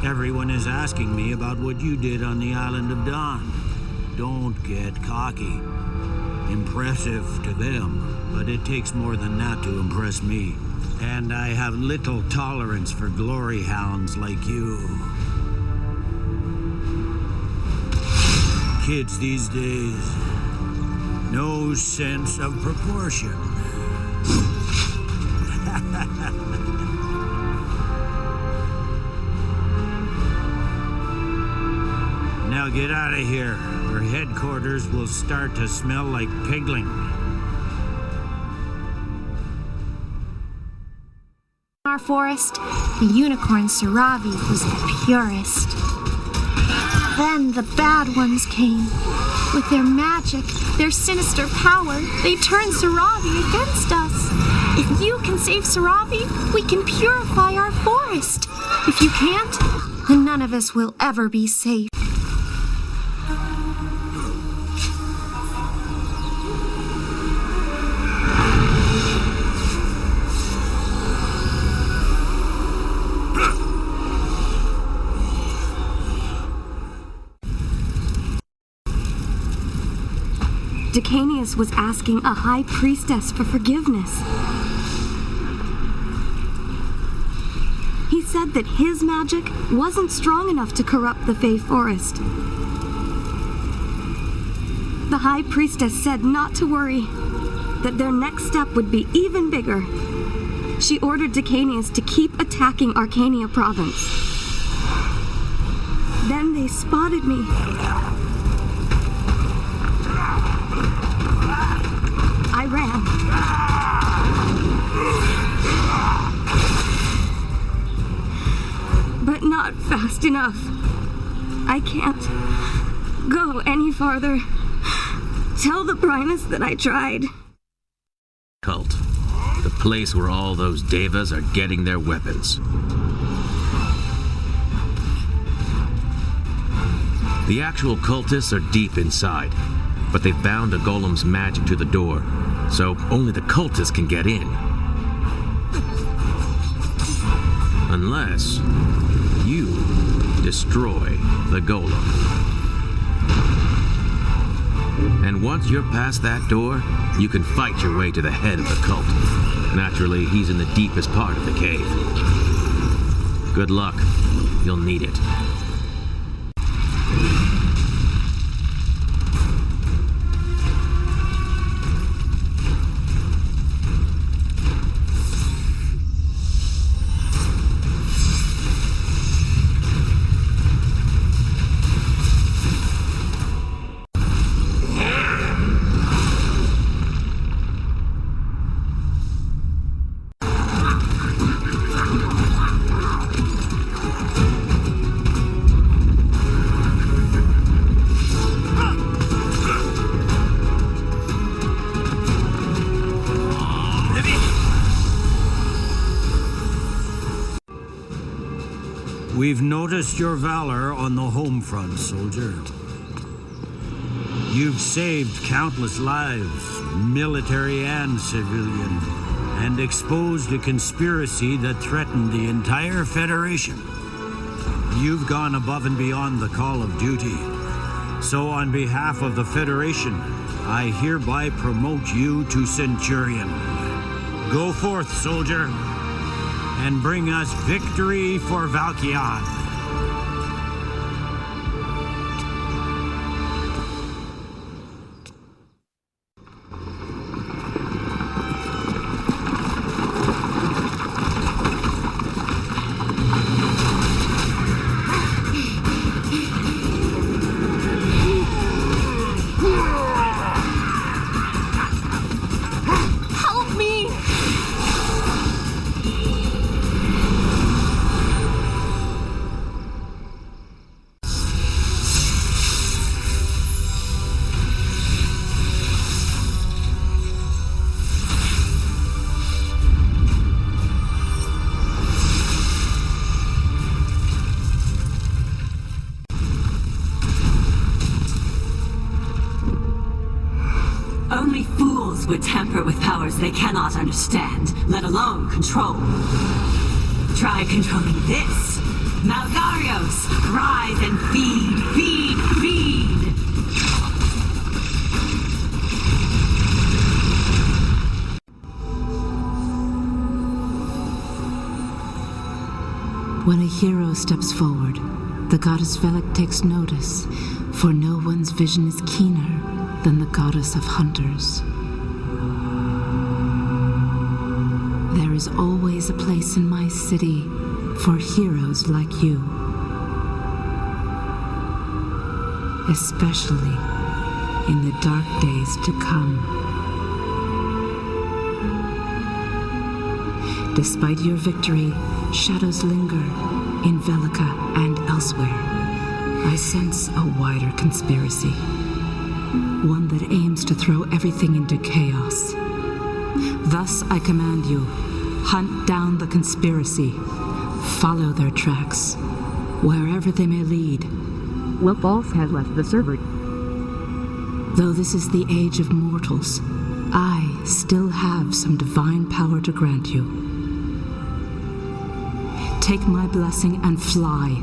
Everyone is asking me about what you did on the Island of Dawn. Don't get cocky. Impressive to them, but it takes more than that to impress me. And I have little tolerance for glory hounds like you. Kids these days, no sense of proportion. Now get out of here, or headquarters will start to smell like pigling. Our forest, the unicorn Saravi was the purest. Then the bad ones came. With their magic, their sinister power, they turned Saravi against us. If you can save Saravi, we can purify our forest. If you can't, then none of us will ever be safe. Decanius was asking a high priestess for forgiveness. He said that his magic wasn't strong enough to corrupt the Fey Forest. The high priestess said not to worry, that their next step would be even bigger. She ordered Decanius to keep attacking Arcania province. Then they spotted me. I ran. But not fast enough. I can't go any farther. Tell the Primus that I tried. Cult. The place where all those devas are getting their weapons. The actual cultists are deep inside, but they've bound a golem's magic to the door, so only the cultists can get in. Unless you destroy the golem. And once you're past that door, you can fight your way to the head of the cult. Naturally, he's in the deepest part of the cave. Good luck. You'll need it. We've noticed your valor on the home front, soldier. You've saved countless lives, military and civilian, and exposed a conspiracy that threatened the entire Federation. You've gone above and beyond the call of duty. So on behalf of the Federation, I hereby promote you to Centurion. Go forth, soldier, and bring us victory for Valkion. Only fools would tamper with powers they cannot understand, let alone control. Try controlling this, Malgarios, rise and feed, feed, feed! When a hero steps forward, the goddess Velik takes notice, for no one's vision is keener than the goddess of hunters. There is always a place in my city for heroes like you. Especially in the dark days to come. Despite your victory, shadows linger in Velika and elsewhere. I sense a wider conspiracy. One that aims to throw everything into chaos. Thus I command you, hunt down the conspiracy. Follow their tracks, wherever they may lead. Wolf has left the server. Though this is the age of mortals, I still have some divine power to grant you. Take my blessing and fly.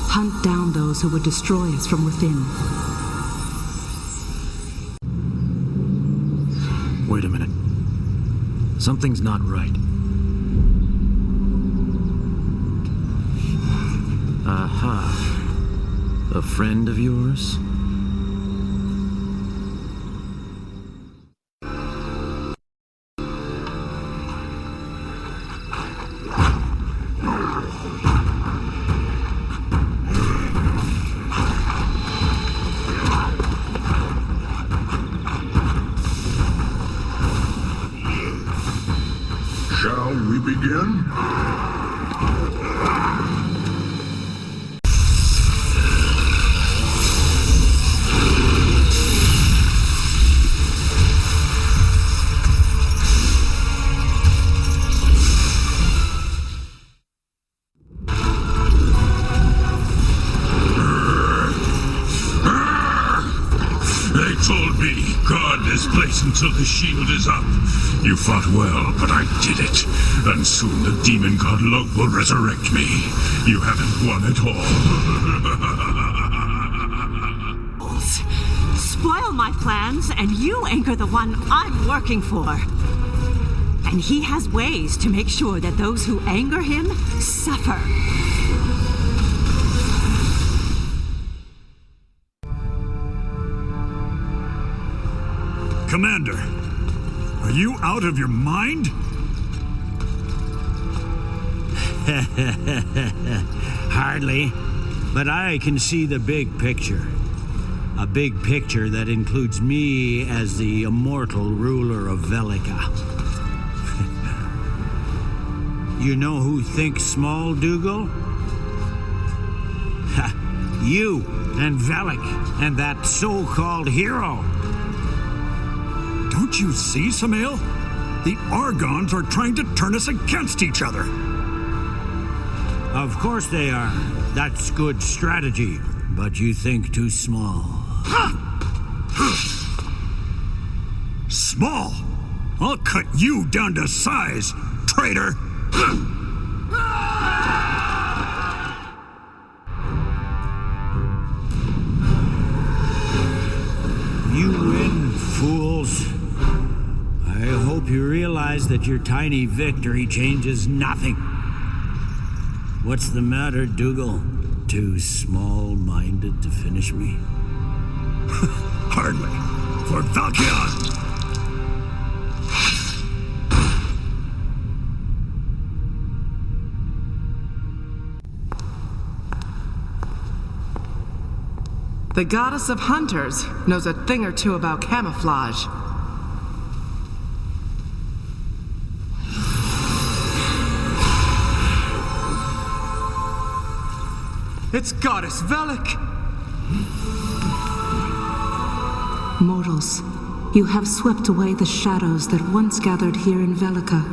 Hunt down those who would destroy us from within. Wait a minute. Something's not right. Aha. A friend of yours? Shall we begin? They told me, guard this place until the shield is up. You fought well, but I did it. And soon the demon god Loke will resurrect me. You haven't won at all. Spoil my plans, and you anchor the one I'm working for. And he has ways to make sure that those who anger him suffer. Commander, are you out of your mind? Hardly, but I can see the big picture. A big picture that includes me as the immortal ruler of Velika. You know who thinks small, Dougal? You and Velik and that so-called hero. Don't you see, Samael? The Argons are trying to turn us against each other. Of course they are. That's good strategy, but you think too small. Small? I'll cut you down to size, traitor! You win, fools. I hope you realize that your tiny victory changes nothing. What's the matter, Dougal? Too small-minded to finish me? Hardly. For Valkion! The goddess of hunters knows a thing or two about camouflage. It's Goddess Velik! Mortals, you have swept away the shadows that once gathered here in Velika.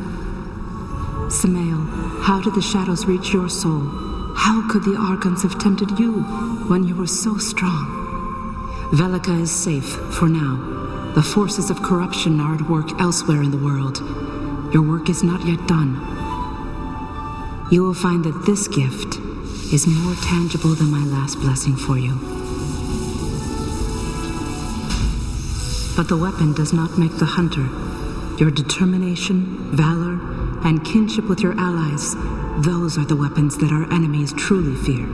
Samael, how did the shadows reach your soul? How could the Argons have tempted you when you were so strong? Velika is safe for now. The forces of corruption are at work elsewhere in the world. Your work is not yet done. you will find that this gift is more tangible than my last blessing for you. But the weapon does not make the hunter. Your determination, valor, and kinship with your allies, those are the weapons that our enemies truly fear.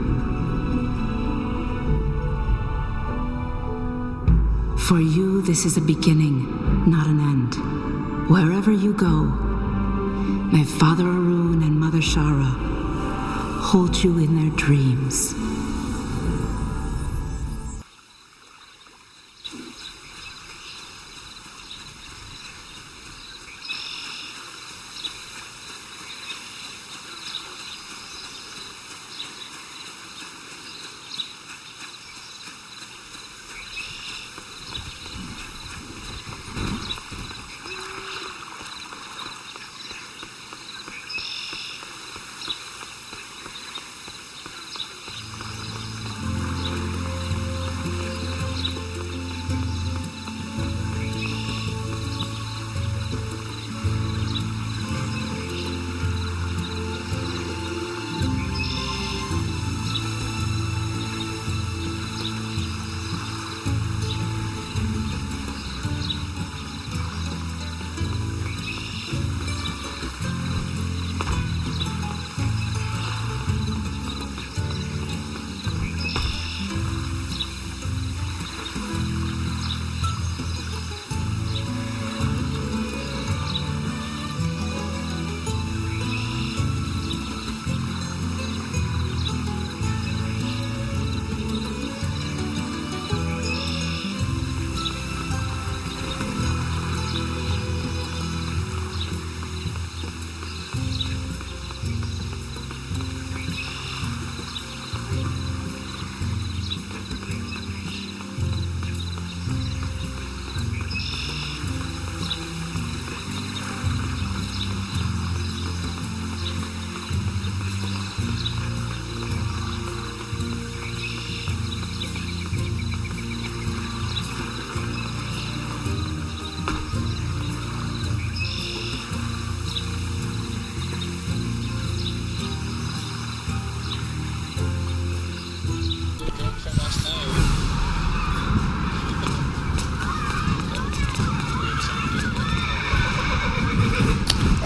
For you, this is a beginning, not an end. Wherever you go, may Father Arun and Mother Shara hold you in their dreams.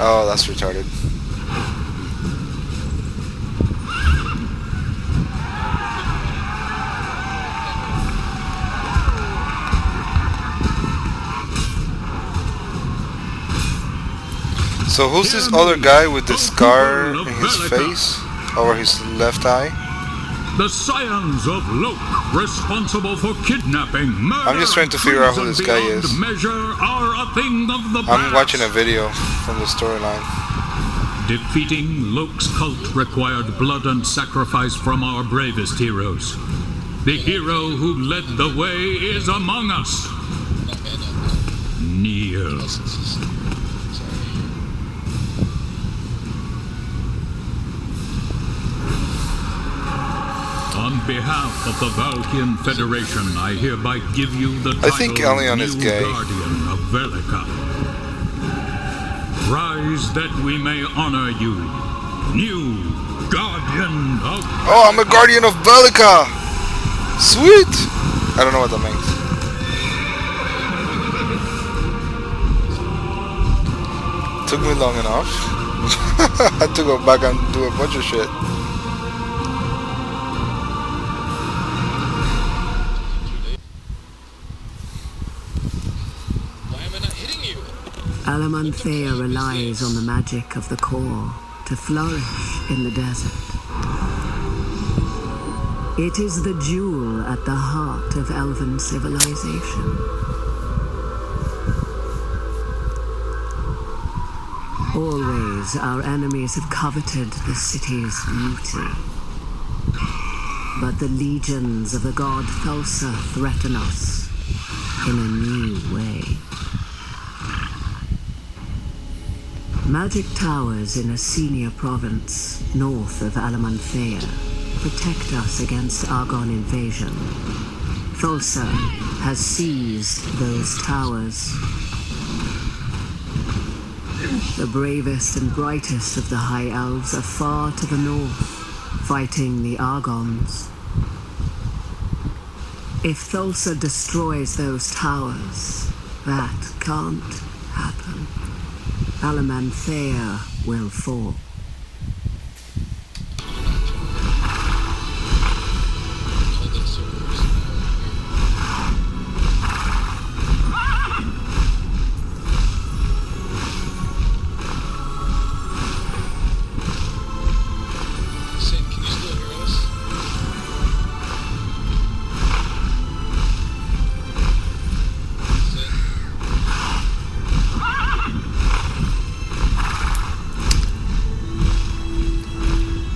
Oh, that's retarded. So who's this other guy with the scar in his face over his left eye? The scions of Loke, responsible for kidnapping, murder, I'm just trying to figure out who this guy is. Measure are a thing of the I'm watching a video from the storyline. Defeating Loke's cult required blood and sacrifice from our bravest heroes. The hero who led the way is among us. Kneel. On behalf of the Valkian Federation, I hereby give you the title I think Elion is New gay. Guardian of Velica. Rise that we may honor you, New Guardian of... Oh, I'm a Guardian of Velica! Sweet! I don't know what that means. Took me long enough. I had to go back and do a bunch of shit. Alamanthea relies on the magic of the core to flourish in the desert. It is the jewel at the heart of elven civilization. Always our enemies have coveted the city's beauty. But the legions of the god Thulsa threaten us in a new way. Magic towers in Asenia province, north of Alamanthea, protect us against Argon invasion. Thulsa has seized those towers. The bravest and brightest of the High Elves are far to the north, fighting the Argons. If Thulsa destroys those towers, that can't happen. Alamanthea will fall.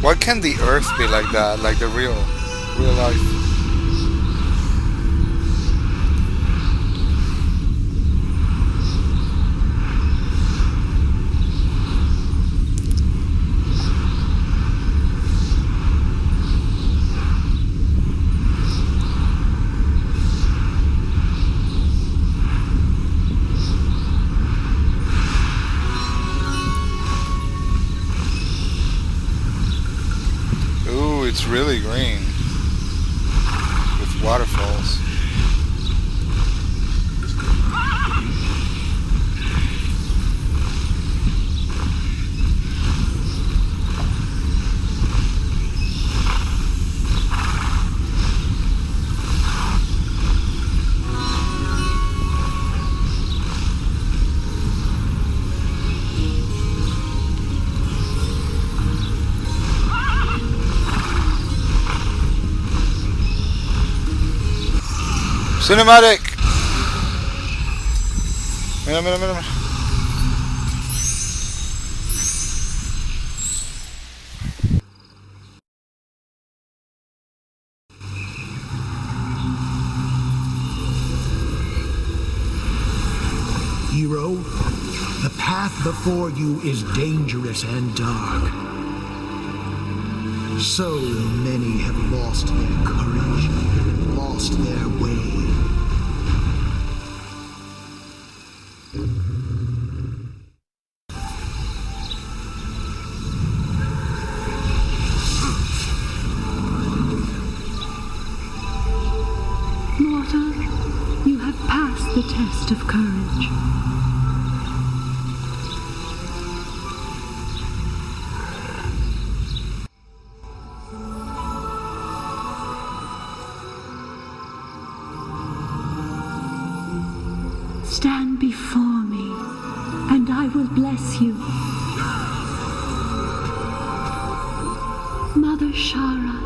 Why can't the Earth be like that, like the real life? It's really green with waterfalls. Cinematic! Mira. Hero, the path before you is dangerous and dark. So many have lost their courage, lost their way. Mortal, you have passed the test of courage. Stand before me, and I will bless you. Mother Shara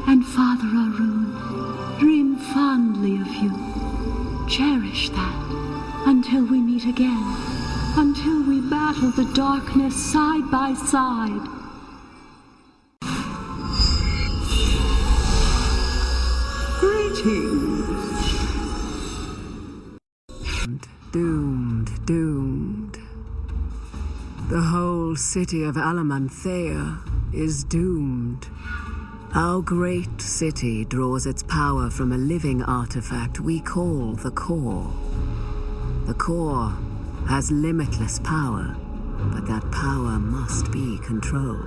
and Father Arun dream fondly of you. Cherish that until we meet again, until we battle the darkness side by side. Greetings. Doomed. The whole city of Alamanthea is doomed. Our great city draws its power from a living artifact we call the Core. The Core has limitless power, but that power must be controlled.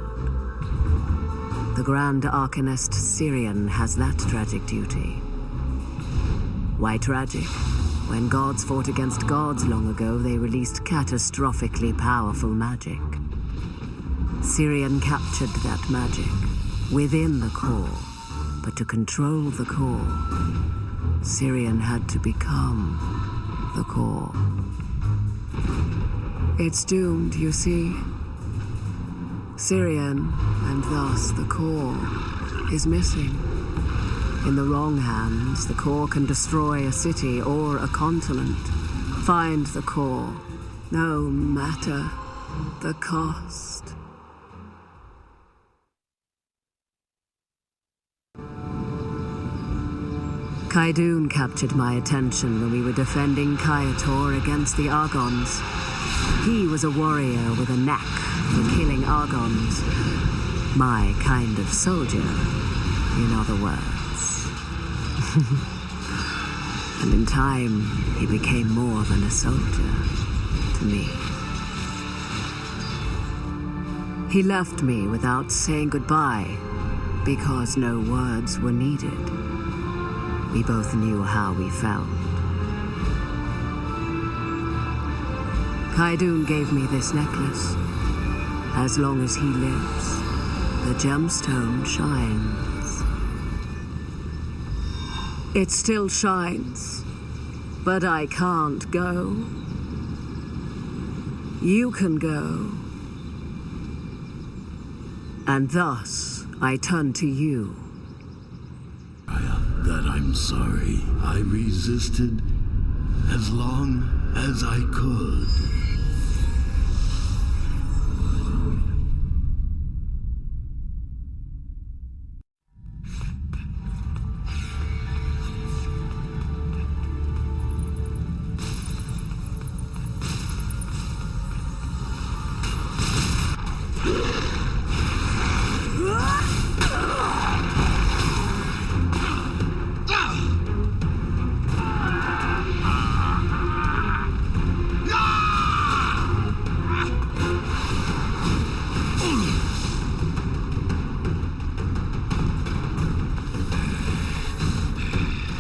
The Grand Arcanist Syrian has that tragic duty. Why tragic? When gods fought against gods long ago, they released catastrophically powerful magic. Syrian captured that magic within the Core, but to control the Core, Syrian had to become the Core. It's doomed, you see. Syrian, and thus the Core, is missing. In the wrong hands, the Core can destroy a city or a continent. Find the Core, no matter the cost. Kaidoun captured my attention when we were defending Kaiator against the Argons. He was a warrior with a knack for killing Argons. My kind of soldier, in other words. And in time, he became more than a soldier to me. He left me without saying goodbye, because no words were needed. We both knew how we felt. Kaidun gave me this necklace. As long as he lives, the gemstone shines. It still shines, but I can't go. You can go. And thus, I turn to you. That I'm sorry. I resisted as long as I could.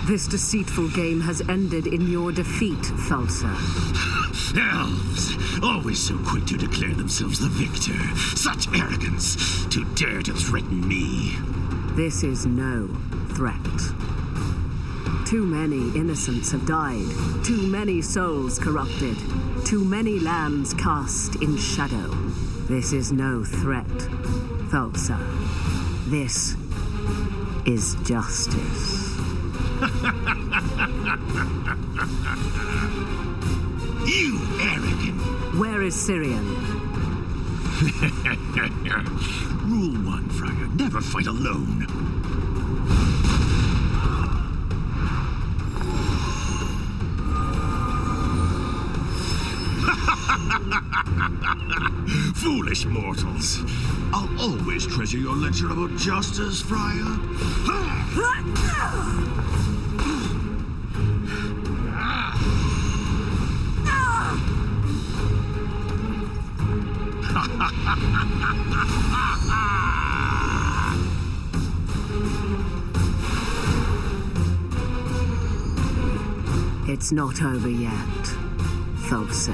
This deceitful game has ended in your defeat, Thulsa. Elves, always so quick to declare themselves the victor. Such arrogance, to dare to threaten me. This is no threat. Too many innocents have died. Too many souls corrupted. Too many lands cast in shadow. This is no threat, Thulsa. This is justice. You arrogant! Where is Syrian? Rule 1, Friar. Never fight alone. Foolish mortals. I'll always treasure your lecture about justice, Friar. It's not over yet, Thulsa.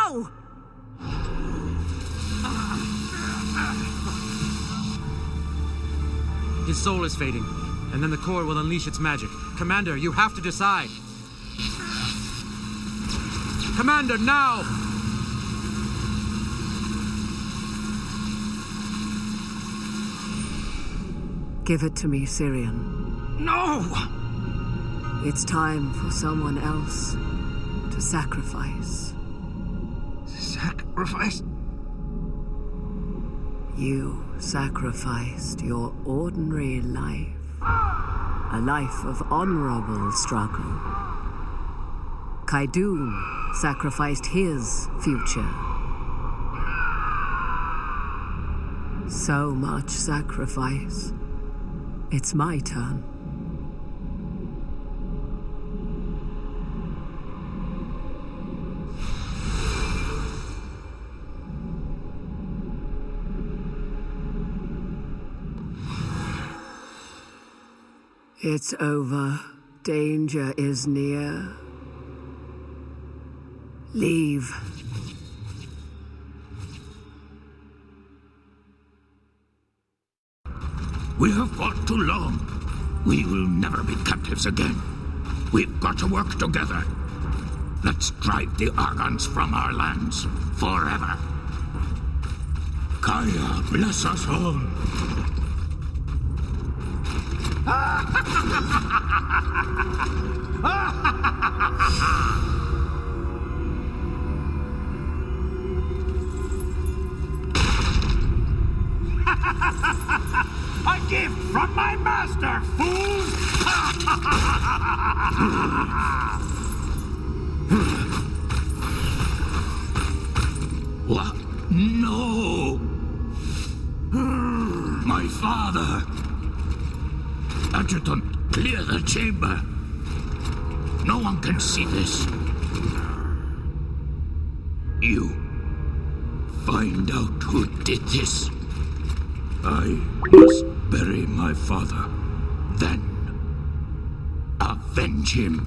No! His soul is fading, and then the core will unleash its magic. Commander, you have to decide. Commander, now! Give it to me, Syrian. No! It's time for someone else to sacrifice. Sacrifice? You sacrificed your ordinary life. A life of honorable struggle. Kaidun sacrificed his future. So much sacrifice. It's my turn. It's over. Danger is near. Leave. We have fought too long. We will never be captives again. We've got to work together. Let's drive the Argons from our lands forever. Kaya bless us all. A gift from my master, fools! What? No! My father! Adjutant, clear the chamber. No one can see this. You find out who did this. I must bury my father, then avenge him.